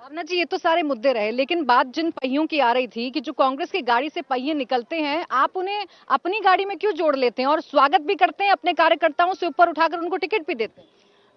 भावना जी, ये तो सारे मुद्दे रहे, लेकिन बात जिन पहियों की आ रही थी कि जो कांग्रेस की गाड़ी से पहिए निकलते हैं, आप उन्हें अपनी गाड़ी में क्यों जोड़ लेते हैं और स्वागत भी करते हैं, अपने कार्यकर्ताओं से ऊपर उठाकर उनको टिकट भी देते हैं?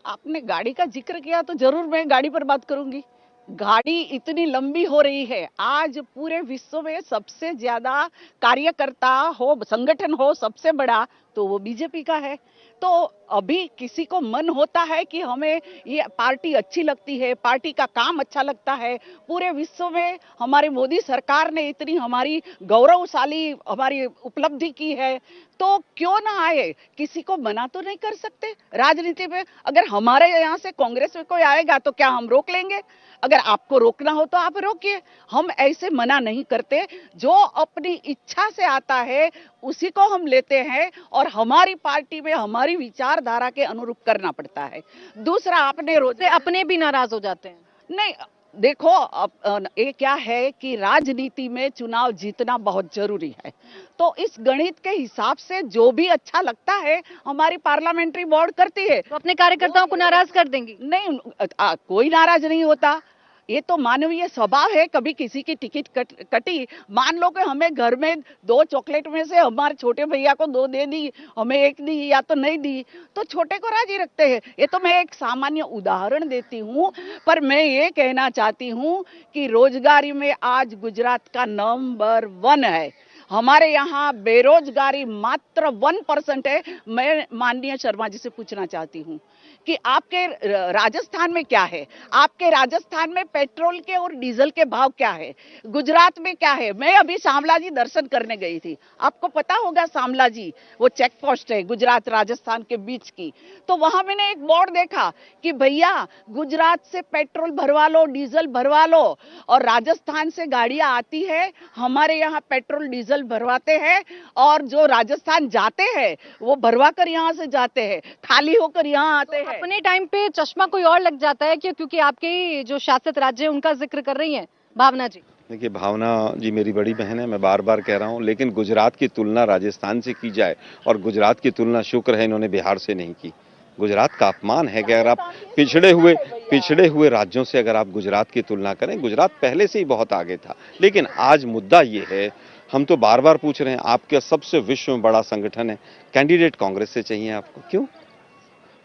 आपने गाड़ी का जिक्र किया तो जरूर मैं गाड़ी पर बात करूंगी। गाड़ी इतनी लंबी हो रही है, आज पूरे विश्व में सबसे ज्यादा कार्यकर्ता हो, संगठन हो सबसे बड़ा, तो वो बीजेपी का है। तो अभी किसी को मन होता है कि हमें ये पार्टी अच्छी लगती है, पार्टी का काम अच्छा लगता है, पूरे विश्व में हमारी मोदी सरकार ने इतनी हमारी गौरवशाली हमारी उपलब्धि की है, तो क्यों ना आए। किसी को मना तो नहीं कर सकते। राजनीति में अगर हमारे यहाँ से कांग्रेस में कोई आएगा तो क्या हम रोक लेंगे? अगर आपको रोकना हो तो आप रोकिए, हम ऐसे मना नहीं करते। जो अपनी इच्छा से आता है उसी को हम लेते हैं, और हमारी पार्टी में हमारी विचारधारा के अनुरूप करना पड़ता है। दूसरा, आपने से अपने भी नाराज हो जाते हैं। नहीं, देखो, अब ये क्या है कि राजनीति में चुनाव जीतना बहुत जरूरी है। तो इस गणित के हिसाब से जो भी अच्छा लगता है हमारी पार्लियामेंट्री बोर्ड करती है। तो अपने कार्यकर्ताओं को नाराज कर देंगी? नहीं, कोई नाराज नहीं होता। ये तो मानवीय स्वभाव है। कभी किसी की टिकट कटी, मान लो कि हमें घर में 2 चॉकलेट में से हमारे छोटे भैया को 2 दे दी, हमें 1 दी या तो नहीं दी, तो छोटे को राजी रखते हैं। ये तो मैं एक सामान्य उदाहरण देती हूँ। पर मैं ये कहना चाहती हूँ कि रोजगारी में आज गुजरात का नंबर 1 है। हमारे यहाँ बेरोजगारी मात्र 1% है। मैं माननीय शर्मा जी से पूछना चाहती हूँ कि आपके राजस्थान में क्या है, आपके राजस्थान में पेट्रोल के और डीजल के भाव क्या है, गुजरात में क्या है। मैं अभी शामला जी दर्शन करने गई थी, आपको पता होगा शामला जी वो चेक पोस्ट है गुजरात राजस्थान के बीच की। तो वहां मैंने एक बोर्ड देखा कि भैया गुजरात से पेट्रोल भरवा लो, डीजल भरवा लो, और राजस्थान से गाड़ियां आती है, हमारे यहाँ पेट्रोल डीजल भरवाते हैं, और जो राजस्थान जाते हैं वो भरवा कर यहाँ से जाते हैं, खाली होकर यहाँ आते हैं। अपने टाइम पे चश्मा कोई और लग जाता है क्या, क्योंकि आपके जो शासित राज्य है उनका जिक्र कर रही हैं भावना जी? देखिए, भावना जी मेरी बड़ी बहन है, मैं बार बार कह रहा हूं, लेकिन गुजरात की तुलना राजस्थान से की जाए और गुजरात की तुलना शुक्र है इन्होंने बिहार से नहीं की। गुजरात का अपमान है कि अगर आप पिछड़े हुए राज्यों से अगर आप गुजरात की तुलना करें, गुजरात पहले से ही बहुत आगे था। लेकिन आज मुद्दा ये है, हम तो बार बार पूछ रहे हैं, आपके सबसे विश्व में बड़ा संगठन है, कैंडिडेट कांग्रेस से चाहिए आपको, क्यों?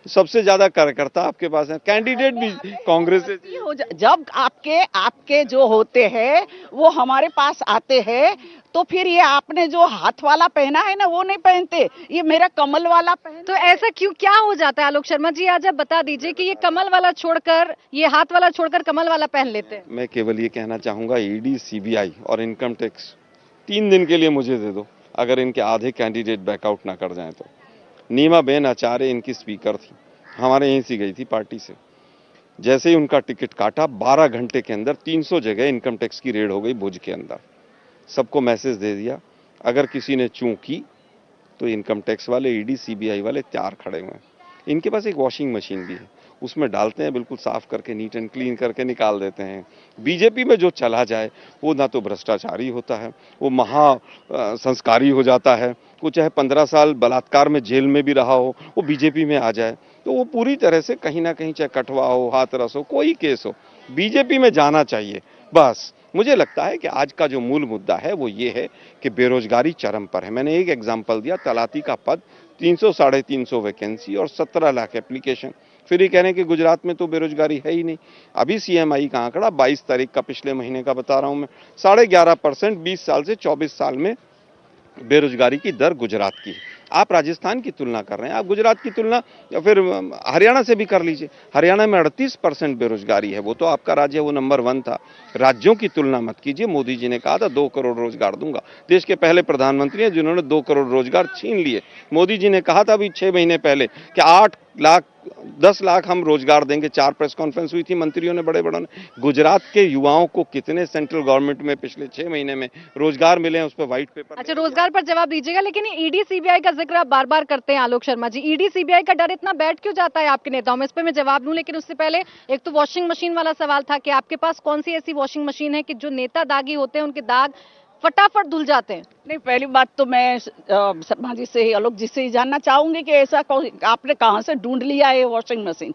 सबसे ज्यादा कार्यकर्ता आपके पास है, कैंडिडेट भी कांग्रेस से। जब आपके आपके जो होते हैं वो हमारे पास आते हैं, तो फिर ये आपने जो हाथ वाला पहना है ना वो नहीं पहनते, ये मेरा कमल वाला पहन। तो ऐसा क्यों, क्या हो जाता है आलोक शर्मा जी? आज आप बता दीजिए कि ये कमल वाला छोड़कर, ये हाथ वाला छोड़कर कमल वाला पहन लेते हैं। मैं केवल ये कहना चाहूंगा, ईडी, सीबीआई और इनकम टैक्स 3 दिन के लिए मुझे दे दो, अगर इनके आधे कैंडिडेट बैकआउट ना कर जाएं तो। नीमा बेन आचार्य इनकी स्पीकर थी, हमारे यहीं से गई थी पार्टी से। जैसे ही उनका टिकट काटा, 12 घंटे के अंदर 300 जगह इनकम टैक्स की रेड हो गई भुज के अंदर। सबको मैसेज दे दिया, अगर किसी ने चूक की तो इनकम टैक्स वाले, ईडी, सीबीआई वाले तैयार खड़े हुए हैं। इनके पास एक वॉशिंग मशीन भी है, उसमें डालते हैं, बिल्कुल साफ करके नीट एंड क्लीन करके निकाल देते हैं। बीजेपी में जो चला जाए वो ना तो भ्रष्टाचारी होता है, वो महा संस्कारी हो जाता है। वो चाहे 15 साल बलात्कार में जेल में भी रहा हो, वो बीजेपी में आ जाए तो वो पूरी तरह से कहीं ना कहीं, चाहे कठवा हो, हाथरस हो, कोई केस हो, बीजेपी में जाना चाहिए। बस मुझे लगता है कि आज का जो मूल मुद्दा है वो ये है कि बेरोजगारी चरम पर है। मैंने एक एग्जाम्पल दिया, तलाती का पद, 300 साढ़े 300 वैकेंसी और 17 लाख एप्लीकेशन। फिर ये कह रहे हैं कि गुजरात में तो बेरोजगारी है ही नहीं। अभी सीएमआई का आंकड़ा 22 तारीख का, पिछले महीने का बता रहा हूं मैं, 11.5% 20 साल से 24 साल में बेरोजगारी की दर गुजरात की है। आप राजस्थान की तुलना कर रहे हैं, आप गुजरात की तुलना या फिर हरियाणा से भी कर लीजिए। हरियाणा में 38% बेरोजगारी है, वो तो आपका राज्य, वो नंबर 1 था। राज्यों की तुलना मत कीजिए। मोदी जी ने कहा था 2 करोड़ रोजगार दूंगा, देश के पहले प्रधानमंत्री हैं जिन्होंने 2 करोड़ रोजगार छीन लिए। मोदी जी ने कहा था अभी 6 महीने पहले कि 8 लाख 10 लाख हम रोजगार देंगे। 4 प्रेस कॉन्फ्रेंस हुई थी मंत्रियों ने, बड़े बड़ों ने। गुजरात के युवाओं को कितने सेंट्रल गवर्नमेंट में पिछले 6 महीने में रोजगार मिले हैं, उस पर व्हाइट पेपर। अच्छा, रोजगार पर जवाब दीजिएगा, लेकिन ईडी सीबीआई का जिक्र आप बार बार करते हैं आलोक शर्मा जी। ईडी सीबीआई का डर इतना बैठ क्यों जाता है आपके नेताओं में? इस पे मैं जवाब दूं, लेकिन उससे पहले एक तो वॉशिंग मशीन वाला सवाल था कि आपके पास कौन सी ऐसी वॉशिंग मशीन है कि जो नेता दागी होते हैं उनके दाग फटाफट धुल जाते हैं? नहीं, पहली बात तो मैं शर्मा जी से ही, आलोक जी से ही जानना चाहूंगी कि ऐसा आपने कहाँ से ढूंढ लिया है वॉशिंग मशीन।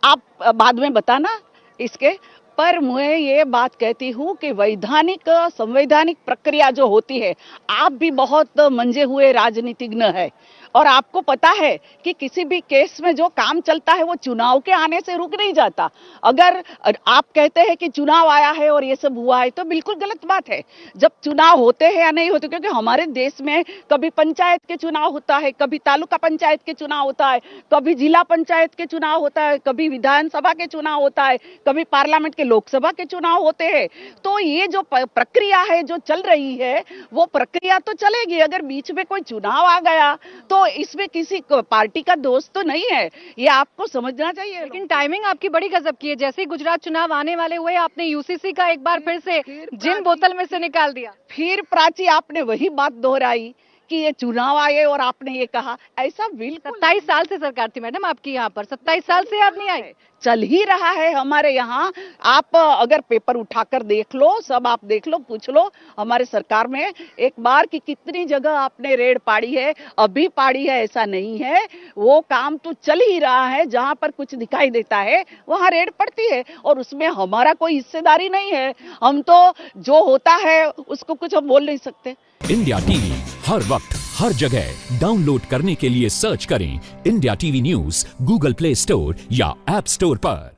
आप बाद में बताना इसके। पर मैं ये बात कहती हूँ कि वैधानिक संवैधानिक प्रक्रिया जो होती है, आप भी बहुत मंजे हुए राजनीतिज्ञ है और आपको पता है कि किसी भी केस में जो काम चलता है वो चुनाव के आने से रुक नहीं जाता। अगर आप कहते हैं कि चुनाव आया है और ये सब हुआ है तो बिल्कुल गलत बात है। जब चुनाव होते हैं या नहीं होते, क्योंकि हमारे देश में कभी पंचायत के चुनाव होता है, कभी तालुका पंचायत के चुनाव होता है, कभी जिला पंचायत के चुनाव होता है, कभी विधानसभा के चुनाव होता है, कभी पार्लियामेंट के लोकसभा के चुनाव होते हैं। तो ये जो प्रक्रिया है जो चल रही है वो प्रक्रिया तो चलेगी। अगर बीच में कोई चुनाव आ गया तो इसमें किसी पार्टी का दोस्त तो नहीं है, ये आपको समझना चाहिए। लेकिन टाइमिंग आपकी बड़ी गजब की है। जैसे ही गुजरात चुनाव आने वाले हुए आपने यूसीसी का एक बार फिर से जिन बोतल में से निकाल दिया। फिर प्राची आपने वही बात दोहराई कि ये चुनाव आए और आपने ये कहा, ऐसा बिल्कुल 27 साल से सरकार थी मैडम आपकी यहाँ पर, 27 साल से आप नहीं आए। चल ही रहा है हमारे यहाँ। आप अगर पेपर उठाकर देख लो, सब आप देख लो, पूछ लो हमारे सरकार में एक बार कि कितनी जगह आपने रेड पाड़ी है, अभी पाड़ी है ऐसा नहीं है। वो काम तो चल ही रहा है, जहाँ पर कुछ दिखाई देता है वहाँ रेड पड़ती है और उसमें हमारा कोई हिस्सेदारी नहीं है। हम तो जो होता है उसको कुछ हम बोल नहीं सकते। इंडिया टीवी हर वक्त हर जगह डाउनलोड करने के लिए सर्च करें India TV news Google play store या ऐप स्टोर पर।